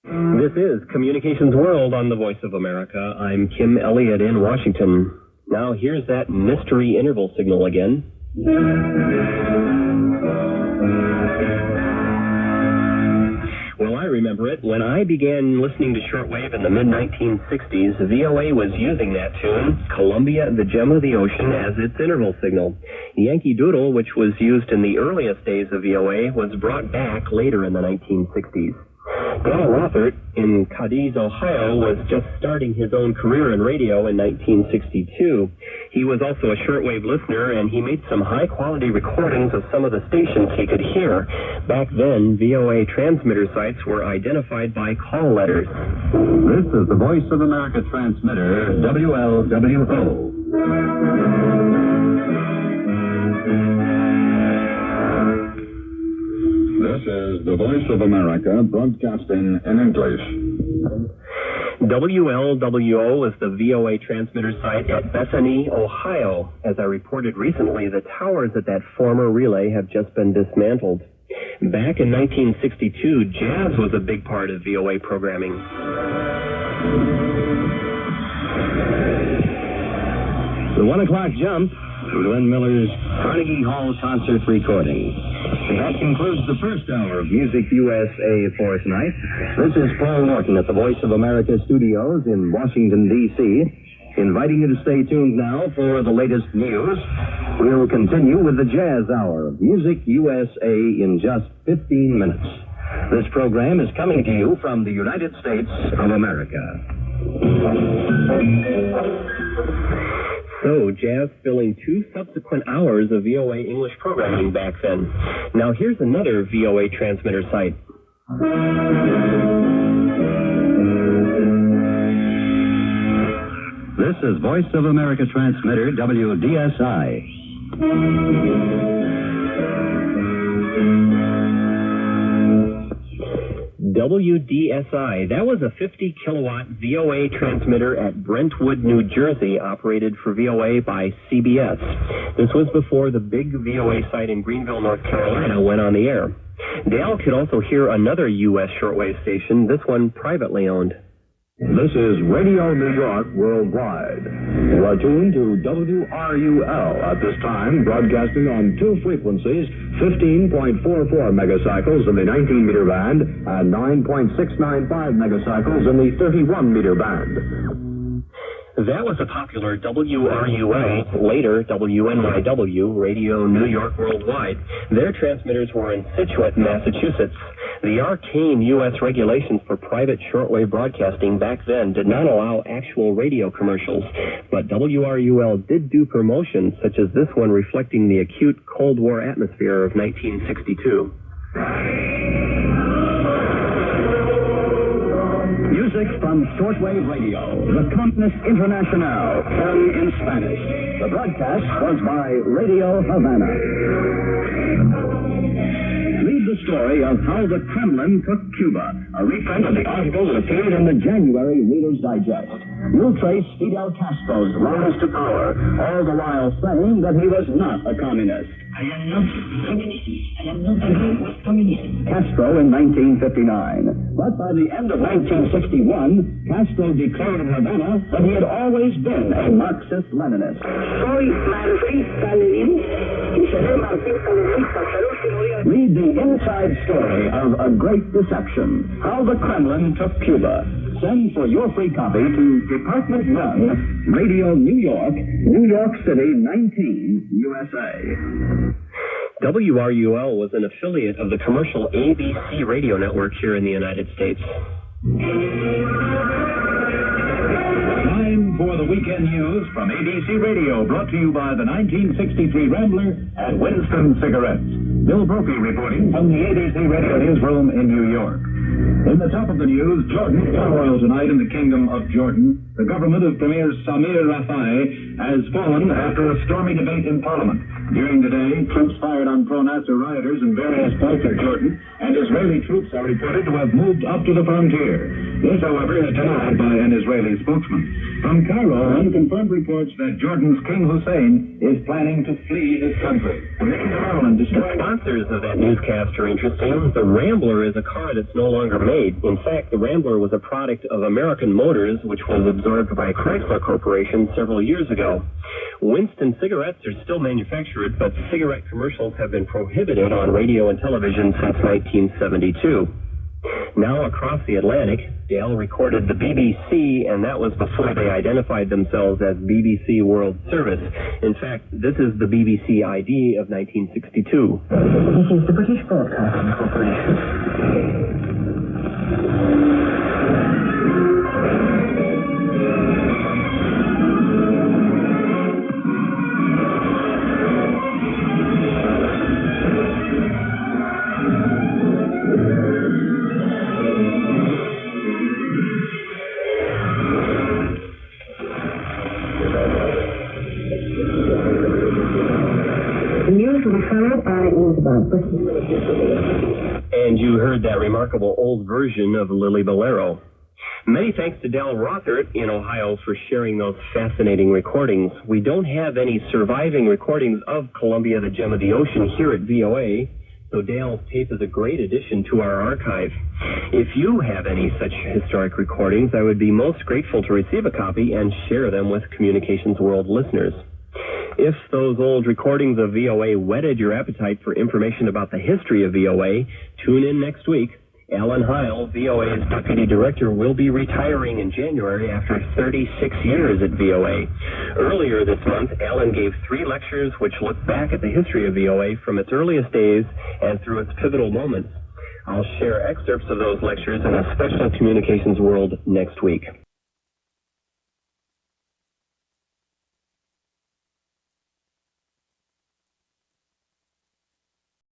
This is Communications World on the Voice of America. I'm Kim Elliott in Washington. Now here's that mystery interval signal again. Well, I remember it. When I began listening to shortwave in the mid-1960s, VOA was using that tune, Columbia, the Gem of the Ocean, as its interval signal. Yankee Doodle, which was used in the earliest days of VOA, was brought back later in the 1960s. Dale Rothert in Cadiz, Ohio, was just starting his own career in radio in 1962. He was also a shortwave listener, and he made some high-quality recordings of some of the stations he could hear. Back then, VOA transmitter sites were identified by call letters. This is the Voice of America transmitter, WLWO. This is the Voice of America broadcasting in English. WLWO is the VOA transmitter site at Bethany, Ohio. As I reported recently, the towers at that former relay have just been dismantled. Back in 1962, jazz was a big part of VOA programming. The 1 o'clock jump to Glenn Miller's Carnegie Hall concert recording. That concludes the first hour of Music USA for tonight. This is Paul Norton at the Voice of America studios in Washington, D.C., inviting you to stay tuned now for the latest news. We'll continue with the Jazz Hour of Music USA in just 15 minutes. This program is coming to you from the United States of America. So, jazz filling 2 subsequent hours of VOA English programming back then. Now, here's another VOA transmitter site. This is Voice of America transmitter, WDSI. WDSI. That was a 50-kilowatt VOA transmitter at Brentwood, New Jersey, operated for VOA by CBS. This was before the big VOA site in Greenville, North Carolina went on the air. Dale could also hear another U.S. shortwave station, this one privately owned. This is Radio New York Worldwide. You are tuned to WRUL at this time, broadcasting on 2 frequencies, 15.44 megacycles in the 19-meter band and 9.695 megacycles in the 31-meter band. That was a popular WRUL, later WNYW, Radio New York Worldwide. Their transmitters were in Scituate, Massachusetts. The arcane U.S. regulations for private shortwave broadcasting back then did not allow actual radio commercials, but WRUL did do promotions, such as this one reflecting the acute Cold War atmosphere of 1962. Music from shortwave radio, the Compass International, sung in Spanish. The broadcast was by Radio Havana. Read the story of how the Kremlin took Cuba, a reprint of the article that appeared in the January Reader's Digest. You'll trace Fidel Castro's rise to power, all the while saying that he was not a communist. I am not communist. I am not agreed with communism. Castro in 1959. But by the end of 1961, Castro declared in Havana that he had always been a Marxist-Leninist. Soy marxista-leninista y seré marxista-leninista hasta el último día. Read the inside story of A Great Deception, How the Kremlin Took Cuba. Send for your free copy to Department 1, Radio New York, New York City, 19, USA. WRUL was an affiliate of the commercial ABC radio network here in the United States. Time for the weekend news from ABC Radio, brought to you by the 1963 Rambler and Winston Cigarettes. Bill Brophy reporting from the ABC Radio newsroom in New York. In the top of the news, Jordan turmoil tonight in the Kingdom of Jordan. The government of Premier Samir Rafai has fallen after a stormy debate in Parliament. During the day, troops fired on pro-Nasser rioters in various parts of Jordan, and Israeli troops are reported to have moved up to the frontier. This, however, is denied by an Israeli spokesman. From Cairo, unconfirmed reports that Jordan's King Hussein is planning to flee his country. Parliament destroying Sponsors of that newscast are interesting. The Rambler is a car that's no longer made. In fact, the Rambler was a product of American Motors, which was absorbed by Chrysler Corporation several years ago. Winston cigarettes are still manufactured, but cigarette commercials have been prohibited on radio and television since 1972. Now across the Atlantic, Dale recorded the BBC, and that was before they identified themselves as BBC World Service. In fact, this is the BBC ID of 1962. This is the British Broadcasting Corporation. And you heard that remarkable old version of Lily Bolero. Many thanks to Dale Rothert in Ohio for sharing those fascinating recordings. We don't have any surviving recordings of Columbia, the Gem of the Ocean here at VOA, so Dale's tape is a great addition to our archive. If you have any such historic recordings, I would be most grateful to receive a copy and share them with Communications World listeners. If those old recordings of VOA whetted your appetite for information about the history of VOA, tune in next week. Alan Heil, VOA's Deputy Director, will be retiring in January after 36 years at VOA. Earlier this month, Alan gave 3 lectures which look back at the history of VOA from its earliest days and through its pivotal moments. I'll share excerpts of those lectures in a special Communications World next week.